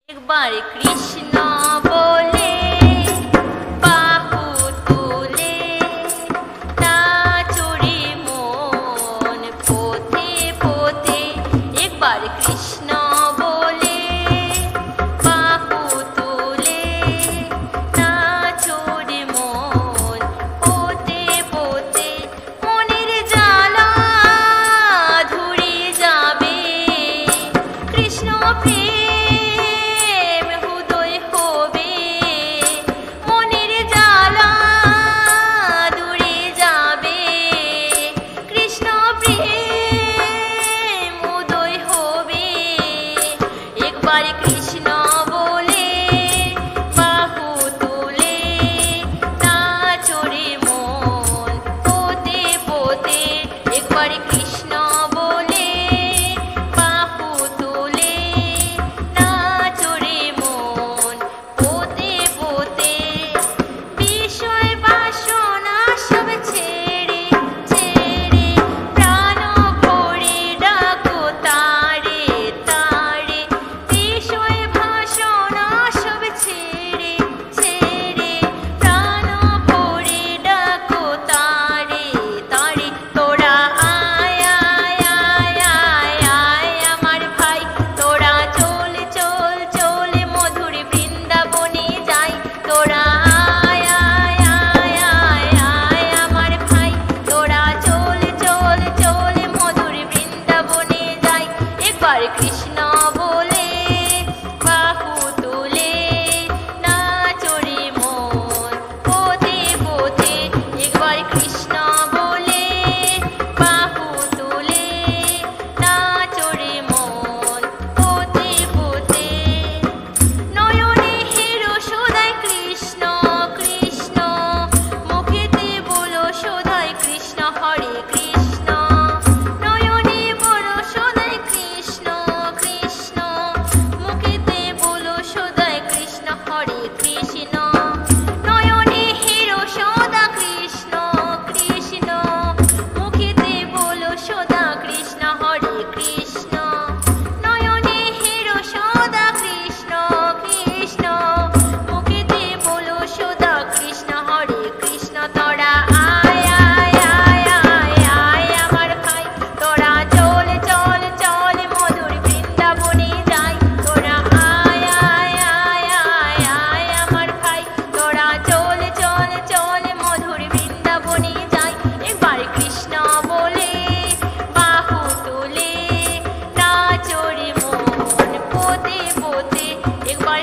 एक बार कृष्ण बोले बाहु तुले नाचो रे मन पोते पोते। एक बार कृष्ण बोले बाहु तुले नाचो रे मन पोते पोते। মনের জ্বালা ধরে যাবে কৃষ্ণ প্রেম হৃদয় হবে। মনের জ্বালা দূরে যাবে কৃষ্ণ প্রেম উদয় হবে। একবার কৃষ্ণ বলে বাহু তুলে নাচো রে মন পোতে পোতে। একবার কৃষ্ণ বলে বাহু তুলে নাচো রে মন পোতে পোতে। বিষয় বাসনা সব ছেড়ে ছেড়ে প্রাণ ভরে ডাকো তারে তারে। বিষয় বাসনা সব ছেড়ে ছেড়ে প্রাণ ভরে ডাকো তারে তারে। তোরা আয় আয় আয় আয় আয় আমার ভাই, তোরা চল চল চল মধুর বৃন্দাবনে যাই। তোরা আয় আয় আয় আয় আয় আমার ভাই, তোরা চল চল চল মধুর বৃন্দাবনে যাই। একবার কৃষ্ণ বলে বাহু তুলে নাচো রে মন পোতে পোতে। একবার কৃষ্ণ বলে বাহু তুলে নাচো রে মন পোতে পোতে। নয়নে হেরো সদাই কৃষ্ণ কৃষ্ণ, মুখেতে বলো সদাই কৃষ্ণ হরে কৃষ্ণ। নয়নে বলো সদাই কৃষ্ণ কৃষ্ণ, মুখেতে বলো সদাই কৃষ্ণ হরে কৃষ্ণ। নয়নে হেরো সদা কৃষ্ণ কৃষ্ণ, মুখেতে বলো সদা কৃষ্ণ হরে কৃষ্ণ। নয়নে হেরো সদা কৃষ্ণ কৃষ্ণ, মুখেতে বলো সদা কৃষ্ণ হরে কৃষ্ণ। তোরা আয় আয় আয় আয় আয় আমার ভাই, তোরা চল চল চল মধুর বৃন্দাবনে যাই। তোরা আয় আয় আয় আয় আয় আমার ভাই, তোরা চল চল চল মধুর বৃন্দাবনে যাই। একবার কৃষ্ণ বলে বাহু তুলে নাচো রে মন পোতে পোতে। একবার